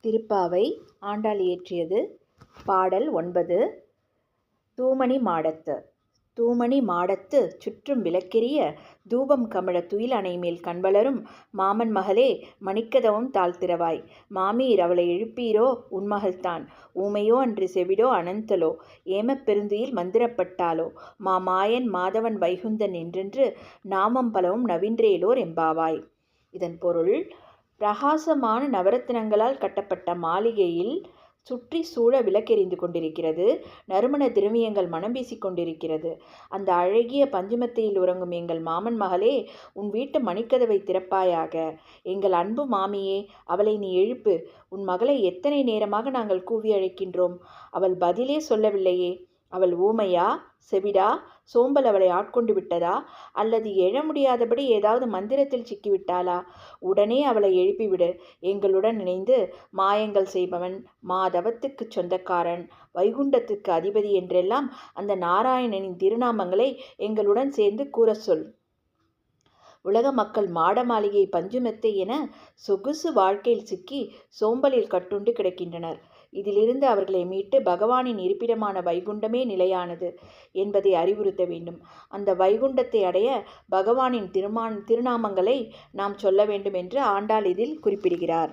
திருப்பாவை ஆண்டாள் இயற்றியது. பாடல் 9. தூமணி மாடத்து. தூமணி மாடத்து சுற்றும் விளக்கெரிய தூபம் கமழ துயில் அணைமேல் கண்வளரும் மாமன் மகளே மணிக்கதவம் தாழ்த்திரவாய். மாமீர் அவளை எழுப்பீரோ உன்மகள்தான். ஊமையோ அன்று செவிடோ அனந்தலோ ஏமப் பெருந்துயில் மந்திரப்பட்டாலோ மாமாயன் மாதவன் வைகுந்தன் என்றென்று நாமம் பலவும் நவின்றேலோர் எம்பாவாய். இதன் பொருள், பிரகாசமான நவரத்தினங்களால் கட்டப்பட்ட மாளிகையில் சுற்றி சூழ விளக்கெரிந்து கொண்டிருக்கிறது. நறுமண திரவியங்கள் மனம் வீசிக் கொண்டிருக்கிறது. அந்த அழகிய பஞ்சுமெத்தையில் உறங்கும் எங்கள் மாமன் மகளே, உன் வீட்டு மணிக்கதவை திறப்பாயாக. எங்கள் அன்பு மாமியே, அவளை நீ எழுப்பு. உன் மகளை எத்தனை நேரமாக நாங்கள் கூவி அழைக்கின்றோம். அவள் பதிலே சொல்லவில்லையே. அவள் ஊமையா, செவிடா, சோம்பல் அவளை ஆட்கொண்டு விட்டதா, அல்லது எழ முடியாதபடி ஏதாவது மந்திரத்தில் சிக்கிவிட்டாளா? உடனே அவளை எழுப்பிவிடு. எங்களுடன் இணைந்து மாயங்கள் செய்பவன், மாதவத்துக்குச் சொந்தக்காரன், வைகுண்டத்துக்கு அதிபதி என்றெல்லாம் அந்த நாராயணனின் திருநாமங்களை எங்களுடன் சேர்ந்து கூற சொல். உலக மக்கள் மாட மாளிகை பஞ்சுமெத்தை என சொகுசு வாழ்க்கையில் சிக்கி சோம்பலில் கட்டுண்டு கிடக்கின்றனர். இதிலிருந்து அவர்களை மீட்டு பகவானின் இருப்பிடமான வைகுண்டமே நிலையானது என்பதை அறிவுறுத்த வேண்டும். அந்த வைகுண்டத்தை அடைய பகவானின் திருநாமங்களை நாம் சொல்ல வேண்டும் என்று ஆண்டாள் இதில் குறிப்பிடுகிறார்.